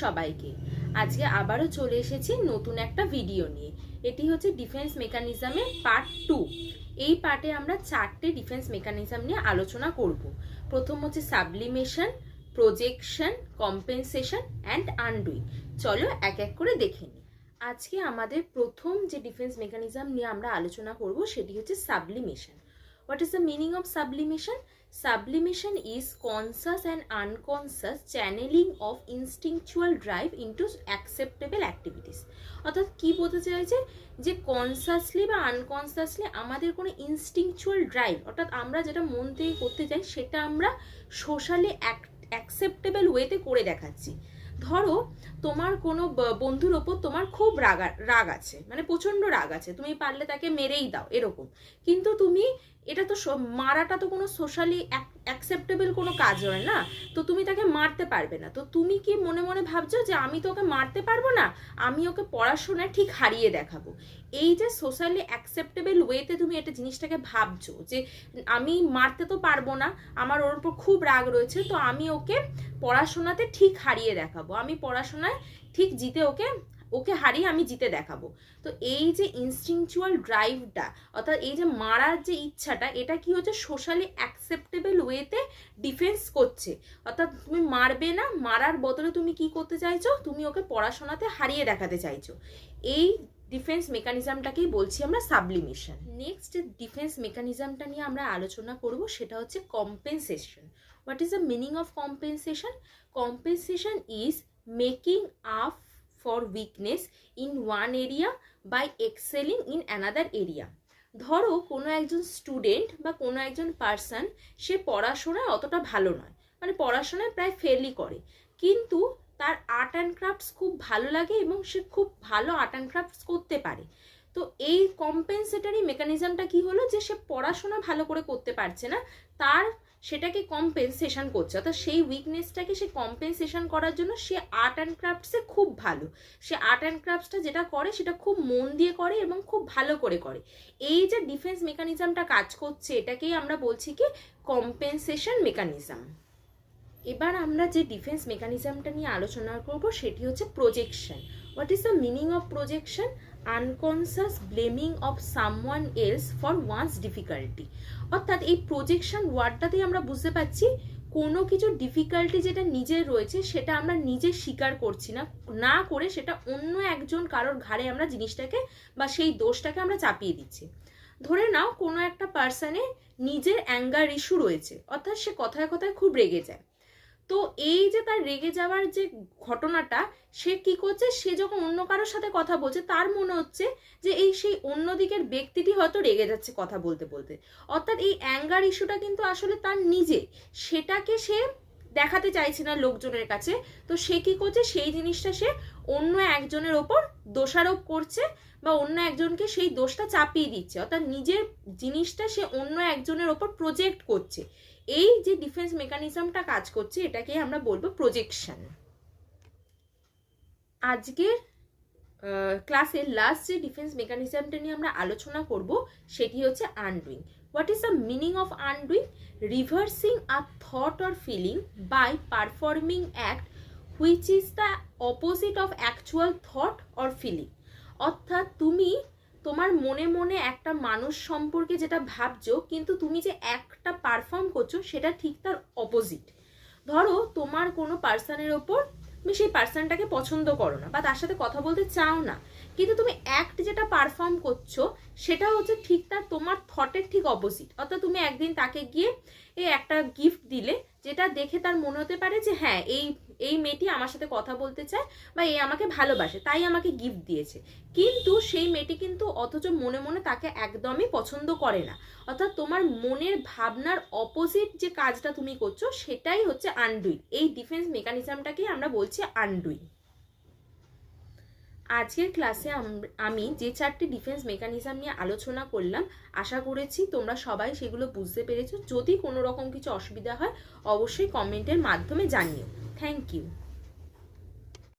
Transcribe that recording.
সবাইকে। আজকে আবারও চলে এসেছি নতুন একটা ভিডিও নিয়ে। এটি হচ্ছে ডিফেন্স মেকানিজমের পার্ট 2। এই পার্টে আমরা 4টে ডিফেন্স মেকানিজম নিয়ে আলোচনা করব। প্রথম হচ্ছে সাবলিমেশন, প্রজেকশন, কম্পেনসেশন অ্যান্ড আনডুইং। চলো এক এক করে দেখে নিই। আজকে আমাদের প্রথম যে ডিফেন্স মেকানিজম নিয়ে আমরা আলোচনা করব সেটি হচ্ছে sublimation. What is the meaning of sublimation? Sublimation is conscious and unconscious channeling of instinctual drive into acceptable activities. অর্থাৎ কি বলতে চাইছে যে কনসাসলি বা আনকনসাসলি আমাদের কোনো ইনস্টিংচুয়াল ড্রাইভ, অর্থাৎ আমরা যেটা মন থেকে করতে চাই সেটা আমরা সোশ্যালি অ্যাকসেপ্টেবল ওয়েতে করে দেখাচ্ছি। ধরো তোমার কোনো বন্ধুর ওপর তোমার খুব রাগ আছে, মানে প্রচণ্ড রাগ আছে, তুমি পারলে তাকে মেরেই দাও এরকম, কিন্তু তুমি এটা তো মারাটা তো কোনো সোশ্যালি অ্যাকসেপ্টেবল কোনো কাজ হয় না, তো তুমি তাকে মারতে পারবে না। তো তুমি কি মনে মনে ভাবছো যে আমি তো ওকে মারতে পারবো না, আমি ওকে পড়াশোনায় ঠিক হারিয়ে দেখাবো। এই যে সোশ্যালি অ্যাকসেপ্টেবল ওয়েতে তুমি এটা জিনিসটাকে ভাবছো যে আমি মারতে তো পারবো না, আমার ওর উপর খুব রাগ রয়েছে, তো আমি ওকে পড়াশোনাতে ঠিক হারিয়ে দেখাবো, আমি পড়াশোনায় ঠিক জিতে ওকে হারিয়ে আমি জিতে দেখাবো। তো এই যে ইনস্টিংচুয়াল ড্রাইভটা, অর্থাৎ এই যে মারার যে ইচ্ছাটা, এটা কি হচ্ছে সোশ্যালি অ্যাকসেপ্টেবল ওয়েতে ডিফেন্স করছে। অর্থাৎ তুমি মারবে না, মারার বদলে তুমি কি করতে চাইছো, তুমি ওকে পড়াশোনাতে হারিয়ে দেখাতে চাইছো। এই ডিফেন্স মেকানিজমটাকেই বলছি আমরা সাবলিমেশন। নেক্সট ডিফেন্স মেকানিজমটা নিয়ে আমরা আলোচনা করব, সেটা হচ্ছে compensation. What is the meaning of compensation? Compensation is making up for weakness in one area by excelling in another area. ধরো কোনো একজন স্টুডেন্ট বা কোনো একজন পার্সন, সে পড়াশোনায় অতটা ভালো নয়, মানে পড়াশোনায় প্রায় ফেলই করে, কিন্তু তার আর্ট অ্যান্ড ক্রাফটস খুব ভালো লাগে এবং সে খুব ভালো আর্ট অ্যান্ড ক্রাফটস করতে পারে। তো এই কম্পেনসেটরি মেকানিজমটা কি হলো, যে সে পড়াশোনা ভালো করে করতে পারছে না, তার সেটাকে কম্পেনসেশন করছে, অর্থাৎ সেই উইকনেসটাকে সে কম্পেনসেশন করার জন্য সে আর্ট অ্যান্ড ক্রাফটসে খুব ভালো, সে আর্ট অ্যান্ড ক্রাফটসটা যেটা করে সেটা খুব মন দিয়ে করে এবং খুব ভালো করে করে। এই যে ডিফেন্স মেকানিজমটা কাজ করছে, এটাকেই আমরা বলছি কি কম্পেনসেশন মেকানিজম। এবার আমরা যে ডিফেন্স মেকানিজমটা নিয়ে আলোচনা করব সেটি হচ্ছে projection. What is the meaning of projection? Unconscious blaming of someone else for one's difficulty. অর্থাৎ এই প্রজেকশন ওয়ার্ডটাতেই আমরা বুঝতে পারছি কোনো কিছু ডিফিকাল্টি যেটা নিজের রয়েছে সেটা আমরা নিজে স্বীকার করছি না, না করে সেটা অন্য একজন কারোর ঘাড়ে আমরা জিনিসটাকে বা সেই দোষটাকে আমরা চাপিয়ে দিচ্ছি। ধরে নাও কোনো একটা পার্সনে নিজের অ্যাঙ্গার ইস্যু রয়েছে, অর্থাৎ সে কথায় কথায় খুব রেগে যায়। তো এই যে তার রেগে যাওয়ার যে ঘটনাটা, সে কি করছে, সে যখন অন্য কারোর সাথে কথা বলছে তার মনে হচ্ছে যে সেই অন্য দিকের ব্যক্তিটি হয়তো রেগে যাচ্ছে কথা বলতে বলতে, অর্থাৎ এই অ্যাঙ্গার ইস্যুটা কিন্তু আসলে তার নিজে, সেটাকে সে দেখাতে চাইছে না লোকজনের কাছে। তো সে কি করছে, সেই জিনিসটা সে অন্য একজনের ওপর দোষারোপ করছে বা অন্য একজনকে সেই দোষটা চাপিয়ে দিচ্ছে, অর্থাৎ নিজের জিনিসটা সে অন্য একজনের ওপর প্রজেক্ট করছে। এই যে ডিফেন্স মেকানিজমটা কাজ করছে এটাকে আমরা বলবো প্রজেকশন। আজকের ক্লাসের লাস্ট যে ডিফেন্স মেকানিজমটা নিয়ে আমরা আলোচনা করব সেটি হচ্ছে undoing. What is the meaning of undoing? Reversing a thought or feeling by performing act which is the opposite of actual thought or feeling. অর্থাৎ তুমি তোমার মনে মনে একটা মানুষ সম্পর্কে যেটা ভাবছো, কিন্তু তুমি যে একটা পারফর্ম করছো সেটা ঠিক তার অপোজিট। ধরো তোমার কোনো পার্সনের ওপর, তুমি সেই পার্সনটাকে পছন্দ করো না বা তার সাথে কথা বলতে চাও না, কিন্তু তুমি অ্যাক্ট যেটা পারফর্ম করছো সেটা হচ্ছে ঠিক তার তোমার থটের ঠিক অপোজিট। অর্থাৎ তুমি একদিন তাকে গিয়ে একটা গিফট দিলে, যেটা দেখে তার মনে হতে পারে যে হ্যাঁ এই মেয়েটি আমার সাথে কথা বলতে চায় বা আমাকে ভালোবাসে তাই আমাকে গিফট দিয়েছে, কিন্তু সেই মেয়েটি কিন্তু অথচ মনে মনে তাকে একদমই পছন্দ করে না। অর্থাৎ তোমার মনের ভাবনার অপোজিট যে কাজটা তুমি করছো সেটাই হচ্ছে আনডুইং। এই ডিফেন্স মেকানিজমটাকেই আমরা বলছি আনডুইং। আজকের ক্লাসে আমি যে 4টি ডিফেন্স মেকানিজম নিয়ে আলোচনা করলাম, আশা করেছি তোমরা সবাই সেগুলো বুঝতে পেরেছো। যদি কোনো রকম কিছু অসুবিধা হয় অবশ্যই কমেন্টের মাধ্যমে জানিও। Thank you.